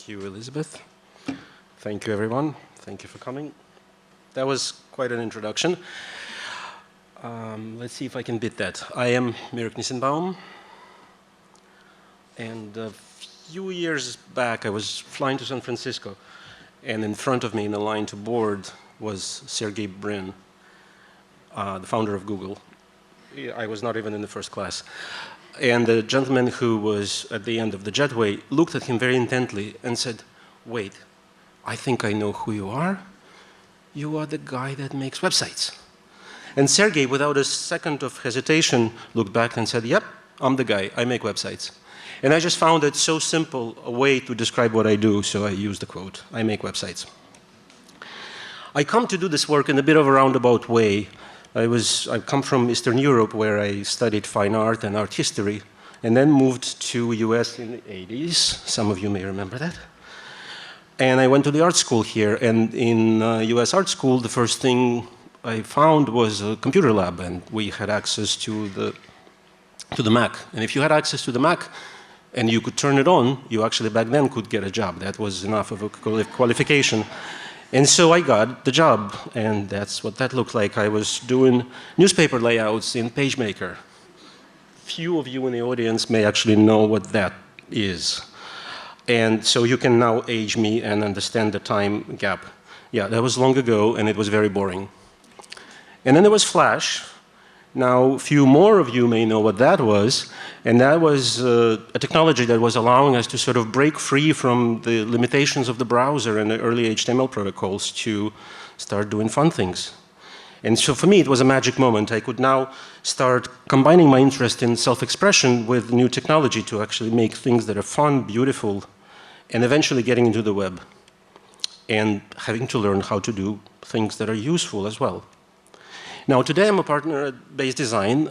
Thank you, Elizabeth. Thank you, everyone. Thank you for coming. That was quite an introduction. Let's see if I can beat that. I am Mirek Nisenbaum. And a few years back, I was flying to San Francisco. And in front of me, in a line to board, was Sergey Brin, the founder of Google. I was not even in the first class. And the gentleman who was at the end of the jetway looked at him very intently and said, "Wait, I think I know who you are. You are the guy that makes websites." And Sergey, without a second of hesitation, looked back and said, "Yep, I'm the guy. I make websites." And I just found it so simple a way to describe what I do, so I used the quote, "I make websites." I come to do this work in a bit of a roundabout way. I come from Eastern Europe, where I studied fine art and art history, and then moved to US in the 80s. Some of you may remember that. And I went to the art school here, and in US art school, the first thing I found was a computer lab, and we had access to the Mac. And if you had access to the Mac, and you could turn it on, you actually back then could get a job. That was enough of a qualification. And so I got the job, and that's what that looked like. I was doing newspaper layouts in PageMaker. Few of you in the audience may actually know what that is. And so you can now age me and understand the time gap. Yeah, that was long ago, and it was very boring. And then there was Flash. Now, few more of you may know what that was, and that was a technology that was allowing us to sort of break free from the limitations of the browser and the early HTML protocols to start doing fun things. And so for me, it was a magic moment. I could now start combining my interest in self-expression with new technology to actually make things that are fun, beautiful, and eventually getting into the web and having to learn how to do things that are useful as well. Now, today I'm a partner at Base Design.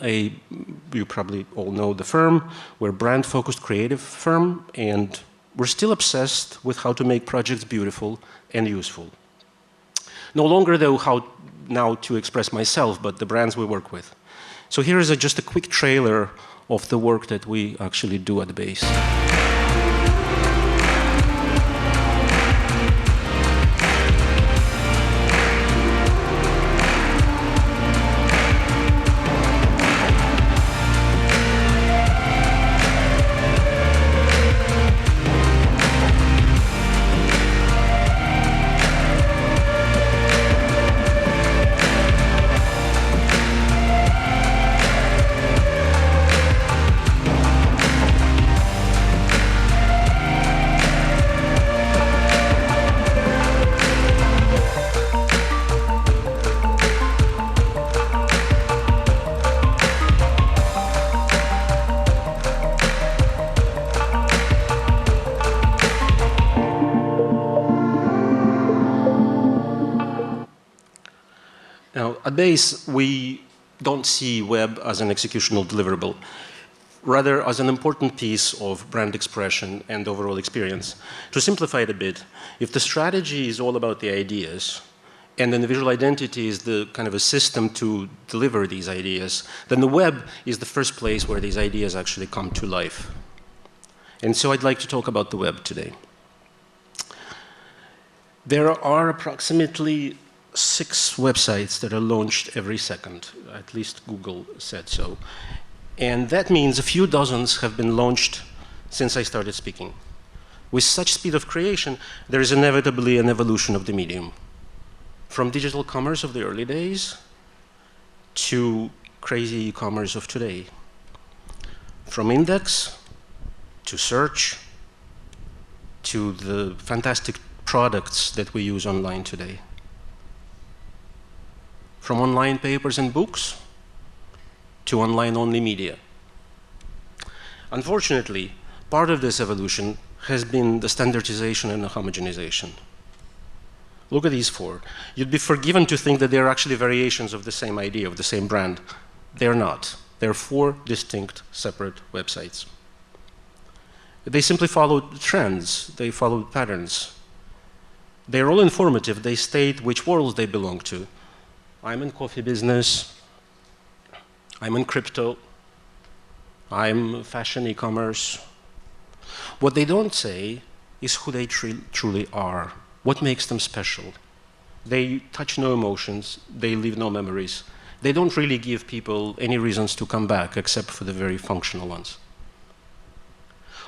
You probably all know the firm. We're a brand-focused creative firm, and we're still obsessed with how to make projects beautiful and useful. No longer, though, how now to express myself, but the brands we work with. So here is just a quick trailer of the work that we actually do at Base. At Base, we don't see web as an executional deliverable, rather as an important piece of brand expression and overall experience. To simplify it a bit, if the strategy is all about the ideas, and then the visual identity is the kind of a system to deliver these ideas, then the web is the first place where these ideas actually come to life. And so I'd like to talk about the web today. There are approximately 6 websites that are launched every second. At least Google said so. And that means a few dozens have been launched since I started speaking. With such speed of creation, there is inevitably an evolution of the medium. From digital commerce of the early days to crazy e-commerce of today. From index to search to the fantastic products that we use online today. From online papers and books to online-only media. Unfortunately, part of this evolution has been the standardization and the homogenization. Look at these 4. You'd be forgiven to think that they're actually variations of the same idea, of the same brand. They're not. They're 4 distinct, separate websites. They simply followed trends. They followed patterns. They're all informative. They state which worlds they belong to. I'm in coffee business, I'm in crypto, I'm fashion e-commerce. What they don't say is who they truly are. What makes them special? They touch no emotions, they leave no memories. They don't really give people any reasons to come back except for the very functional ones.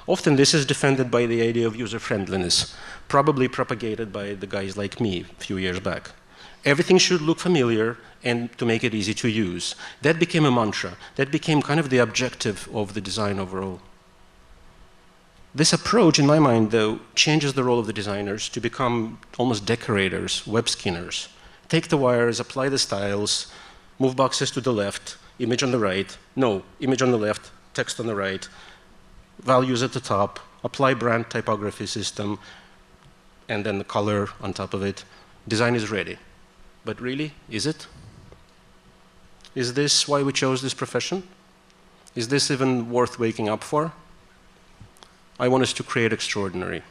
Often this is defended by the idea of user-friendliness, probably propagated by the guys like me a few years back. Everything should look familiar and to make it easy to use. That became a mantra. That became kind of the objective of the design overall. This approach, in my mind, though, changes the role of the designers to become almost decorators, web skinners. Take the wires, apply the styles, move boxes to the left, image on the right, no, image on the left, text on the right, values at the top, apply brand typography system, and then the color on top of it. Design is ready. But really, is it? Is this why we chose this profession? Is this even worth waking up for? I want us to create extraordinary.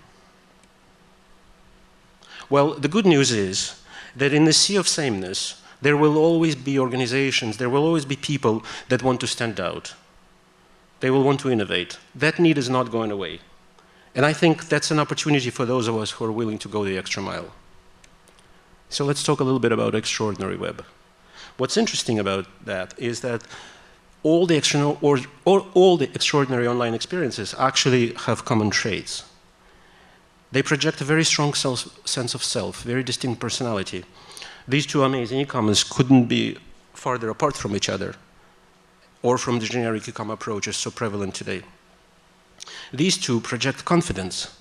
Well, the good news is that in the sea of sameness, there will always be organizations, there will always be people that want to stand out. They will want to innovate. That need is not going away. And I think that's an opportunity for those of us who are willing to go the extra mile. So let's talk a little bit about extraordinary web. What's interesting about that is that all the extraordinary online experiences actually have common traits. They project a very strong sense of self, very distinct personality. These two amazing e-commerce couldn't be farther apart from each other, or from the generic e-com approaches so prevalent today. These two project confidence.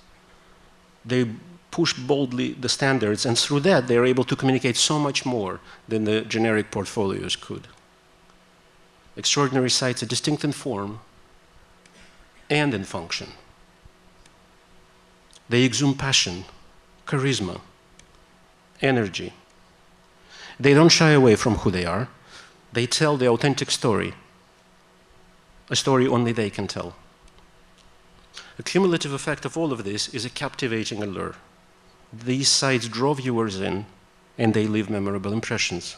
They push boldly the standards, and through that they're able to communicate so much more than the generic portfolios could. Extraordinary sites are distinct in form and in function. They exude passion, charisma, energy. They don't shy away from who they are. They tell the authentic story, a story only they can tell. A cumulative effect of all of this is a captivating allure. These sites draw viewers in, and they leave memorable impressions.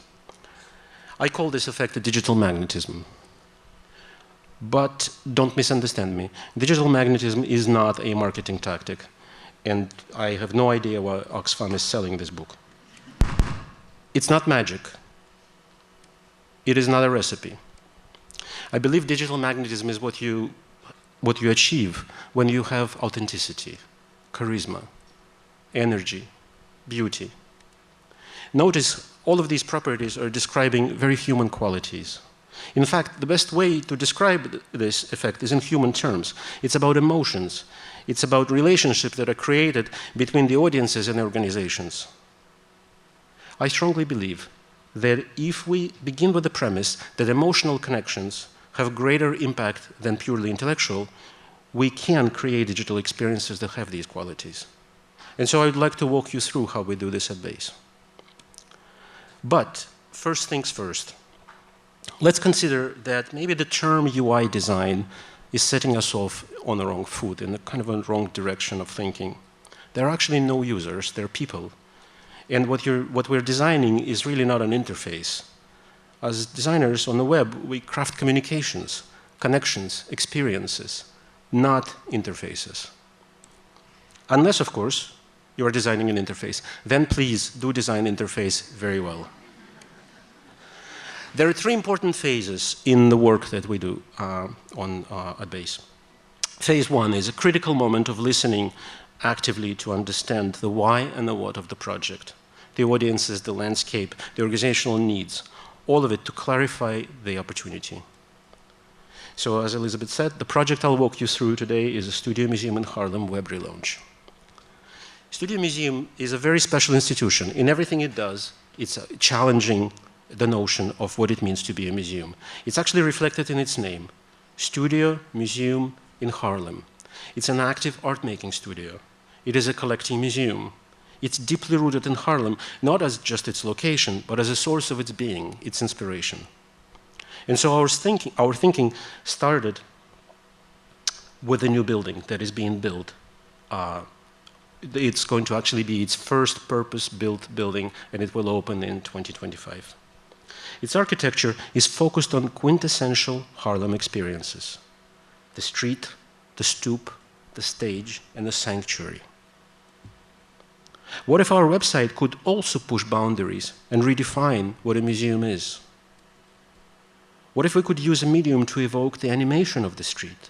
I call this effect a digital magnetism. But don't misunderstand me. Digital magnetism is not a marketing tactic, and I have no idea why Oxfam is selling this book. It's not magic. It is not a recipe. I believe digital magnetism is what you achieve when you have authenticity, charisma, energy, beauty. Notice all of these properties are describing very human qualities. In fact, the best way to describe this effect is in human terms. It's about emotions. It's about relationships that are created between the audiences and organizations. I strongly believe that if we begin with the premise that emotional connections have greater impact than purely intellectual, we can create digital experiences that have these qualities. And so I would like to walk you through how we do this at Base. But first things first. Let's consider that maybe the term UI design is setting us off on the wrong foot, in a kind of a wrong direction of thinking. There are actually no users, they're people. And what we're designing is really not an interface. As designers on the web, we craft communications, connections, experiences, not interfaces. Unless, of course, you are designing an interface. Then please do design interface very well. There are three important phases in the work that we do at Base. Phase one is a critical moment of listening actively to understand the why and the what of the project, the audiences, the landscape, the organizational needs, all of it to clarify the opportunity. So as Elizabeth said, the project I'll walk you through today is a Studio Museum in Harlem web relaunch. Studio Museum is a very special institution. In everything it does, it's challenging the notion of what it means to be a museum. It's actually reflected in its name, Studio Museum in Harlem. It's an active art-making studio. It is a collecting museum. It's deeply rooted in Harlem, not as just its location, but as a source of its being, its inspiration. And so our thinking started with a new building that is being built. It's going to actually be its first purpose-built building, and it will open in 2025. Its architecture is focused on quintessential Harlem experiences: the street, the stoop, the stage, and the sanctuary. What if our website could also push boundaries and redefine what a museum is? What if we could use a medium to evoke the animation of the street,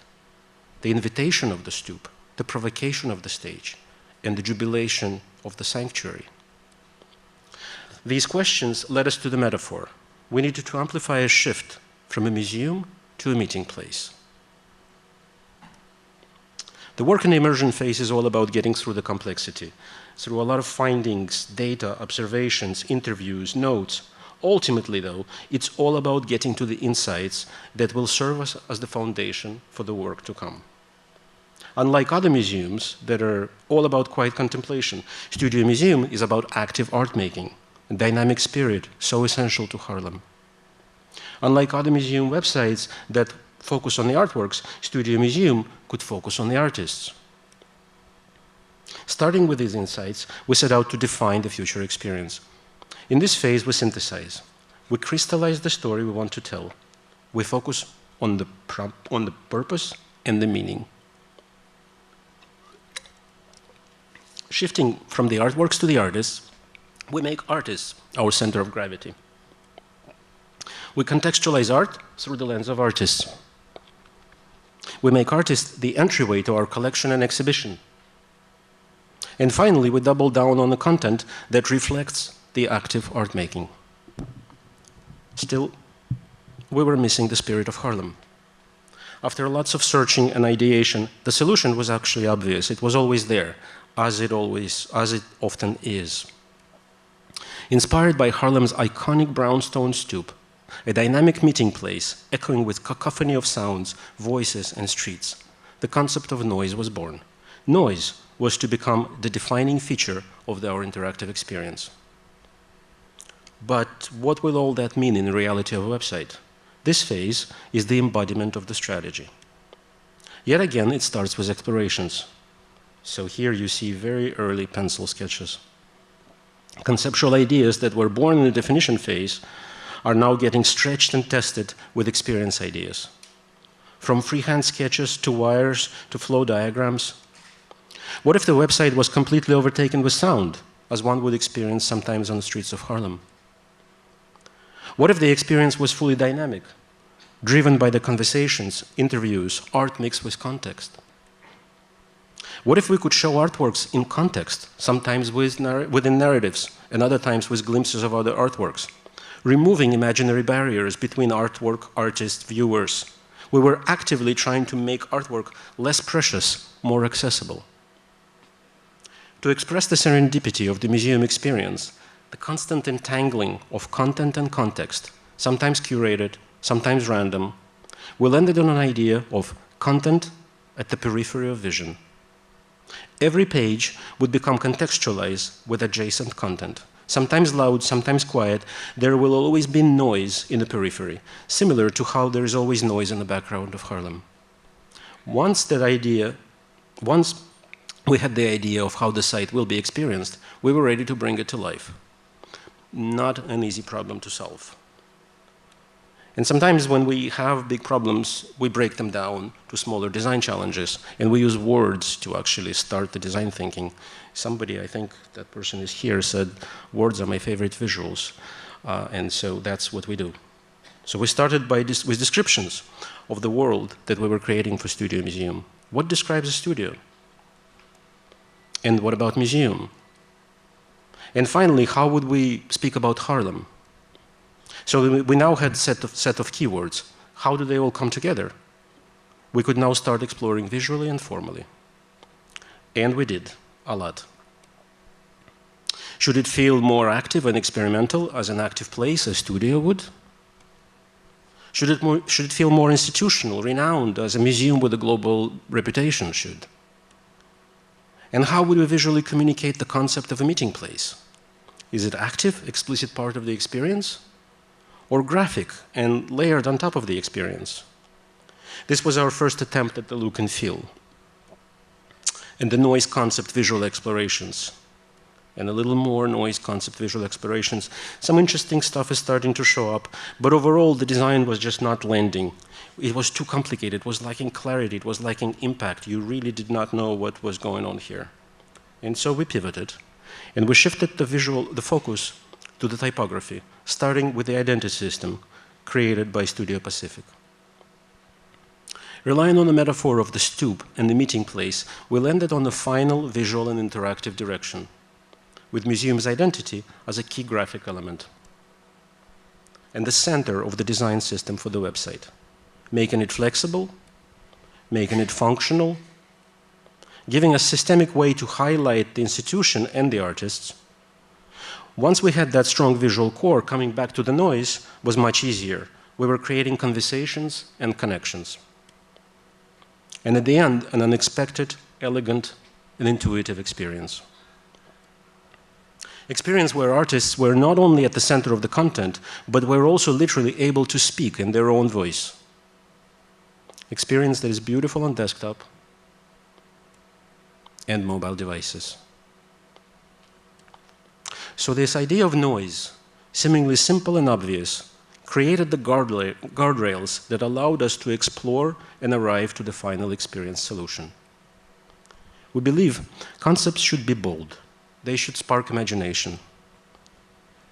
the invitation of the stoop, the provocation of the stage, and the jubilation of the sanctuary? These questions led us to the metaphor. We needed to amplify a shift from a museum to a meeting place. The work in the immersion phase is all about getting through the complexity, through a lot of findings, data, observations, interviews, notes. Ultimately, though, it's all about getting to the insights that will serve us as the foundation for the work to come. Unlike other museums that are all about quiet contemplation, Studio Museum is about active art making, a dynamic spirit so essential to Harlem. Unlike other museum websites that focus on the artworks, Studio Museum could focus on the artists. Starting with these insights, we set out to define the future experience. In this phase, we synthesize. We crystallize the story we want to tell. We focus on the purpose and the meaning. Shifting from the artworks to the artists, we make artists our center of gravity. We contextualize art through the lens of artists. We make artists the entryway to our collection and exhibition. And finally, we double down on the content that reflects the active art making. Still, we were missing the spirit of Harlem. After lots of searching and ideation, the solution was actually obvious. It was always there, as it often is. Inspired by Harlem's iconic brownstone stoop, a dynamic meeting place echoing with cacophony of sounds, voices, and streets, the concept of noise was born. Noise was to become the defining feature of our interactive experience. But what will all that mean in the reality of a website? This phase is the embodiment of the strategy. Yet again, it starts with explorations. So here you see very early pencil sketches. Conceptual ideas that were born in the definition phase are now getting stretched and tested with experience ideas. From freehand sketches to wires to flow diagrams. What if the website was completely overtaken with sound, as one would experience sometimes on the streets of Harlem? What if the experience was fully dynamic, driven by the conversations, interviews, art mixed with context? What if we could show artworks in context, sometimes within narratives, and other times with glimpses of other artworks, removing imaginary barriers between artwork, artists, viewers? We were actively trying to make artwork less precious, more accessible. To express the serendipity of the museum experience, the constant entangling of content and context, sometimes curated, sometimes random, we landed on an idea of content at the periphery of vision. Every page would become contextualized with adjacent content. Sometimes loud, sometimes quiet, there will always be noise in the periphery, similar to how there is always noise in the background of Harlem. Once we had the idea of how the site will be experienced, we were ready to bring it to life. Not an easy problem to solve. And sometimes when we have big problems, we break them down to smaller design challenges, and we use words to actually start the design thinking. Somebody, I think that person is here, said, words are my favorite visuals. And so that's what we do. So we started with descriptions of the world that we were creating for Studio Museum. What describes a studio? And what about museum? And finally, how would we speak about Harlem? So we now had a set of keywords. How do they all come together? We could now start exploring visually and formally. And we did, a lot. Should it feel more active and experimental as an active place, a studio would? Should it feel more institutional, renowned, as a museum with a global reputation should? And how would we visually communicate the concept of a meeting place? Is it active, explicit part of the experience? Or graphic and layered on top of the experience? This was our first attempt at the look and feel, and the noise concept visual explorations, and a little more noise concept visual explorations. Some interesting stuff is starting to show up, but overall the design was just not landing. It was too complicated, it was lacking clarity, it was lacking impact. You really did not know what was going on here. And so we pivoted, And we shifted the focus to the typography, starting with the identity system created by Studio Pacific. Relying on the metaphor of the stoop and the meeting place, we landed on the final visual and interactive direction, with museum's identity as a key graphic element and the center of the design system for the website, making it flexible, making it functional, giving a systemic way to highlight the institution and the artists. Once we had that strong visual core, coming back to the noise was much easier. We were creating conversations and connections. And at the end, an unexpected, elegant, and intuitive experience. Experience where artists were not only at the center of the content, but were also literally able to speak in their own voice. Experience that is beautiful on desktop and mobile devices. So this idea of noise, seemingly simple and obvious, created the guardrails that allowed us to explore and arrive to the final experience solution. We believe concepts should be bold. They should spark imagination.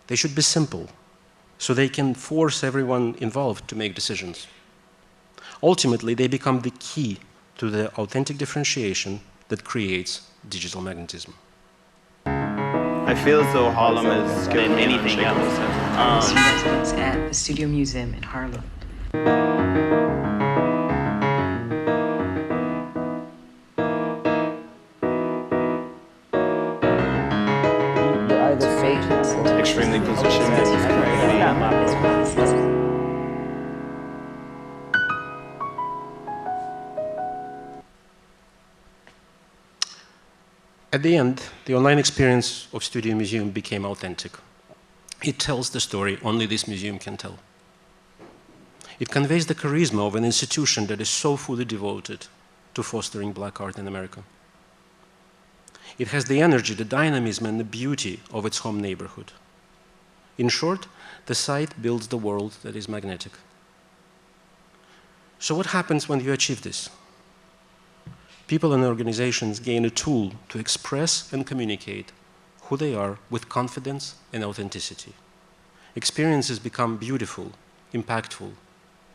They should be simple, so they can force everyone involved to make decisions. Ultimately, they become the key to the authentic differentiation that creates digital magnetism. I feel as though Harlem is than anything else. Residents at the Studio Museum in Harlem. Extremely positioned. At the end, the online experience of Studio Museum became authentic. It tells the story only this museum can tell. It conveys the charisma of an institution that is so fully devoted to fostering black art in America. It has the energy, the dynamism, and the beauty of its home neighborhood. In short, the site builds the world that is magnetic. So what happens when you achieve this? People and organizations gain a tool to express and communicate who they are with confidence and authenticity. Experiences become beautiful, impactful,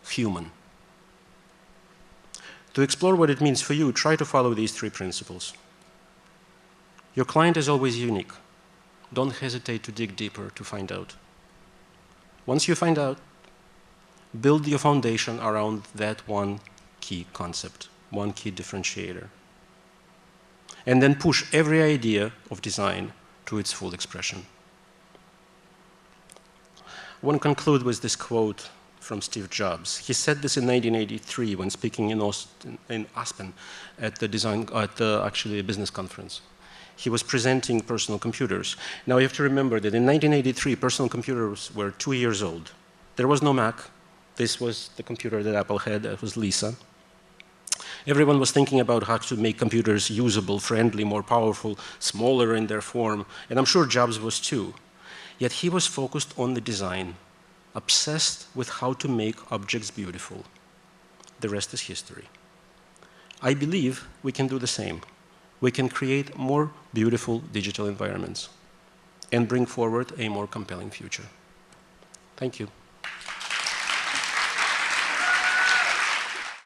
human. To explore what it means for you, try to follow these 3 principles. Your client is always unique. Don't hesitate to dig deeper to find out. Once you find out, build your foundation around that one key concept, one key differentiator. And then push every idea of design to its full expression. I want to conclude with this quote from Steve Jobs. He said this in 1983 when speaking in Aspen at actually a business conference. He was presenting personal computers. Now you have to remember that in 1983, personal computers were 2 years old. There was no Mac. This was the computer that Apple had. That was Lisa. Everyone was thinking about how to make computers usable, friendly, more powerful, smaller in their form, and I'm sure Jobs was too. Yet he was focused on the design, obsessed with how to make objects beautiful. The rest is history. I believe we can do the same. We can create more beautiful digital environments and bring forward a more compelling future. Thank you.